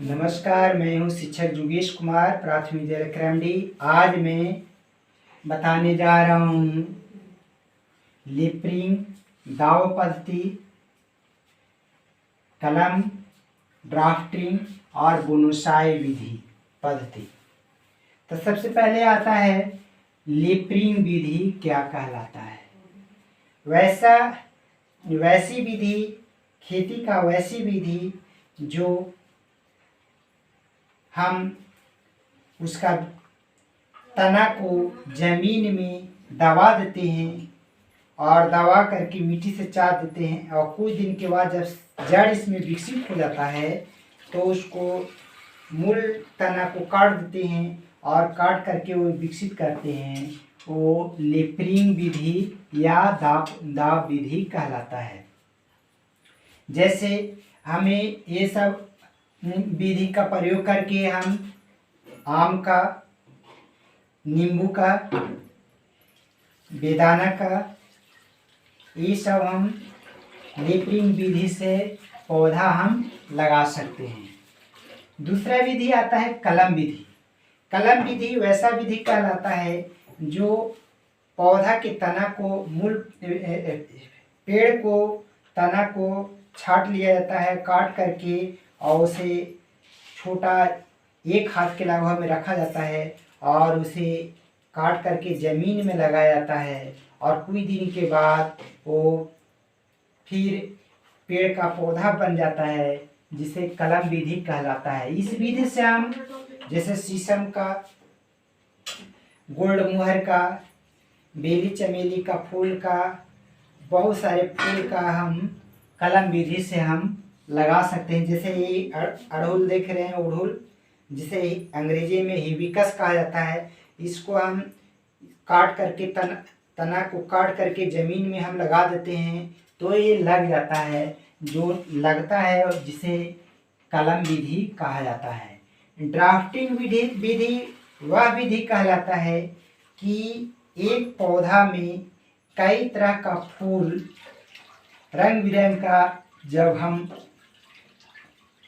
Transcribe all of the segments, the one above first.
नमस्कार, मैं हूँ शिक्षक योगेश कुमार, प्राथमिक विद्यालय करमडी। आज मैं बताने जा रहा हूँ लिपरिंग, दाव पद्धति, कलम, ड्राफ्टिंग और बोनसाई विधि पद्धति। तो सबसे पहले आता है लिपरिंग विधि क्या कहलाता है। वैसी विधि, खेती का वैसी विधि जो हम उसका तना को जमीन में दबा देते हैं और दबा करके मिट्टी से चाट देते हैं और कुछ दिन के बाद जब जड़ इसमें विकसित हो जाता है तो उसको मूल तना को काट देते हैं और काट करके वो विकसित करते हैं। वो लिपरिंग विधि या दाव विधि कहलाता है। जैसे हमें ये सब विधि का प्रयोग करके हम आम का, नींबू का, बेदाना का, ये सब हम लिपरिंग विधि से पौधा हम लगा सकते हैं। दूसरा विधि आता है कलम विधि। कलम विधि वैसा विधि कहलाता है जो पौधा के तना को पेड़ को तना को छाट लिया जाता है काट करके और उसे छोटा एक हाथ के लगभग में रखा जाता है और उसे काट करके ज़मीन में लगाया जाता है और कुछ दिन के बाद वो फिर पेड़ का पौधा बन जाता है, जिसे कलम विधि कहलाता है। इस विधि से हम जैसे शीशम का, गोल्ड मोहर का, बेली चमेली का फूल का, बहुत सारे फूल का हम कलम विधि से हम लगा सकते हैं। जैसे ये अड़हुल देख रहे हैं, अड़हुल जिसे अंग्रेजी में हिबिस्कस कहा जाता है। इसको हम काट करके तना को काट करके ज़मीन में हम लगा देते हैं तो ये लग जाता है। जो लगता है जिसे कलम विधि कहा जाता है। ड्राफ्टिंग विधि वह विधि कहलाता है कि एक पौधा में कई तरह का फूल रंग बिरंग का जब हम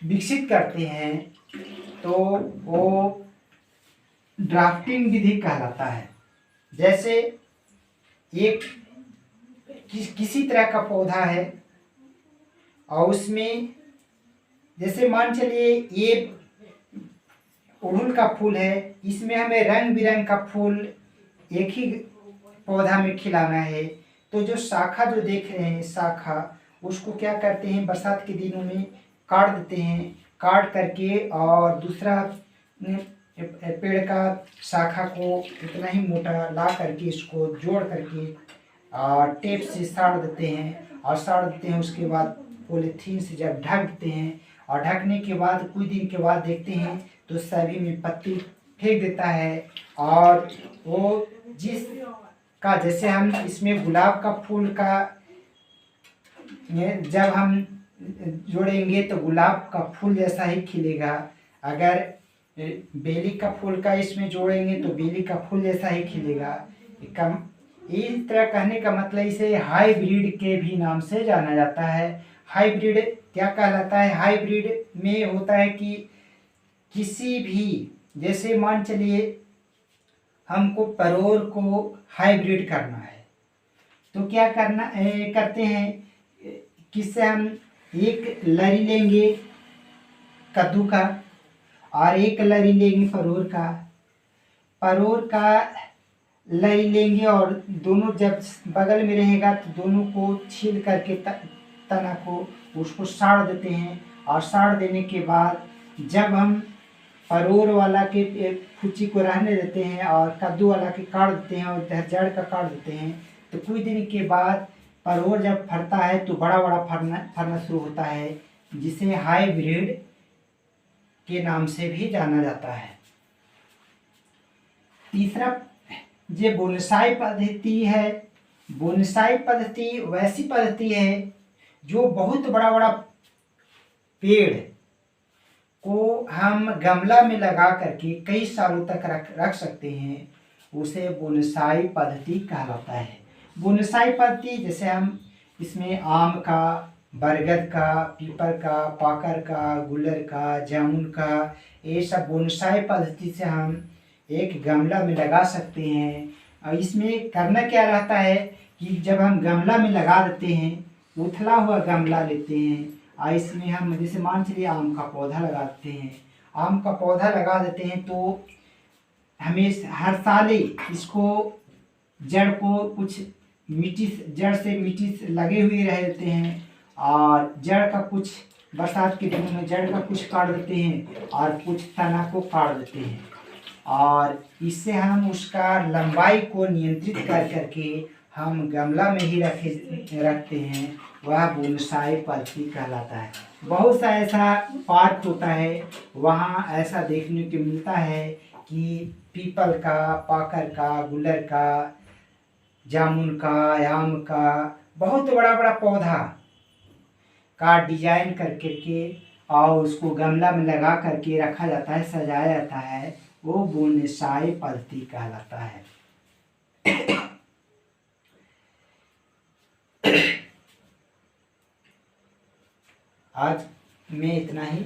विकसित करते हैं तो वो ड्राफ्टिंग विधि कहलाता है। जैसे एक किसी तरह का पौधा है और उसमें जैसे मान चलिए ये अड़हुल का फूल है, इसमें हमें रंग बिरंग का फूल एक ही पौधा में खिलाना है। तो जो शाखा जो देख रहे हैं, शाखा उसको क्या करते हैं, बरसात के दिनों में काट देते हैं। काट करके और दूसरा पेड़ का शाखा को इतना ही मोटा ला करके इसको जोड़ करके टेप से साड़ देते हैं और साड़ देते हैं। उसके बाद पॉलीथीन से जब ढक देते हैं और ढकने के बाद कुछ दिन के बाद देखते हैं तो सभी में पत्ती फेंक देता है। और वो जिस का जैसे हम इसमें गुलाब का फूल का जब हम जोड़ेंगे तो गुलाब का फूल जैसा ही खिलेगा। अगर बेली का फूल का इसमें जोड़ेंगे तो बेली का फूल जैसा ही खिलेगा। इस तरह कहने का मतलब इसे हाइब्रिड के भी नाम से जाना जाता है। हाइब्रिड क्या कहलाता है? हाइब्रिड में होता है कि किसी भी, जैसे मान चलिए हमको परोर को हाइब्रिड करना है तो क्या करते हैं, किससे हम एक लरी लेंगे कद्दू का और एक लरी लेंगे परोर का लरी लेंगे और दोनों जब बगल में रहेगा तो दोनों को छील करके तना को उसको साड़ देते हैं। और साड़ देने के बाद जब हम परोर वाला के फुच्ची को रहने देते हैं और कद्दू वाला के काट देते हैं और जड़ का काट देते हैं तो कुछ दिन के बाद परोर जब फरता है तो बड़ा बड़ा फरना शुरू होता है, जिसे हाइब्रिड के नाम से भी जाना जाता है। तीसरा जो बोनसाई पद्धति है, बोनसाई पद्धति वैसी पद्धति है जो बहुत बड़ा बड़ा पेड़ को हम गमला में लगा करके कई सालों तक रख सकते हैं, उसे बोनसाई पद्धति कहलाता है। बोनसाई पद्धति जैसे हम इसमें आम का, बरगद का, पीपल का, पाकर का, गुलर का, जामुन का, ये सब बोनसाई पद्धति से हम एक गमला में लगा सकते हैं। और इसमें करना क्या रहता है कि जब हम गमला में लगा देते हैं, उथला हुआ गमला लेते हैं और इसमें हम जैसे मान चलिए आम का पौधा लगाते हैं, आम का पौधा लगा देते हैं तो हमें हर साल ही इसको जड़ को कुछ मिट्टी, जड़ से मिट्टी से लगे हुए रहते हैं और जड़ का कुछ बरसात के दिनों में जड़ का कुछ काट देते हैं और कुछ तना को काट देते हैं और इससे हम उसका लंबाई को नियंत्रित कर करके हम गमला में ही रखते हैं। वह बोनसाई पद्धति कहलाता है। बहुत सा ऐसा पार्क होता है, वहाँ ऐसा देखने को मिलता है कि पीपल का, पाकर का, गुलर का, जामुन का, आम का बहुत बड़ा बड़ा पौधा का डिजाइन कर करके और उसको गमला में लगा करके रखा जाता है, सजाया जाता है, वो बोनसाई पद्धति कहलाता है। आज में इतना ही।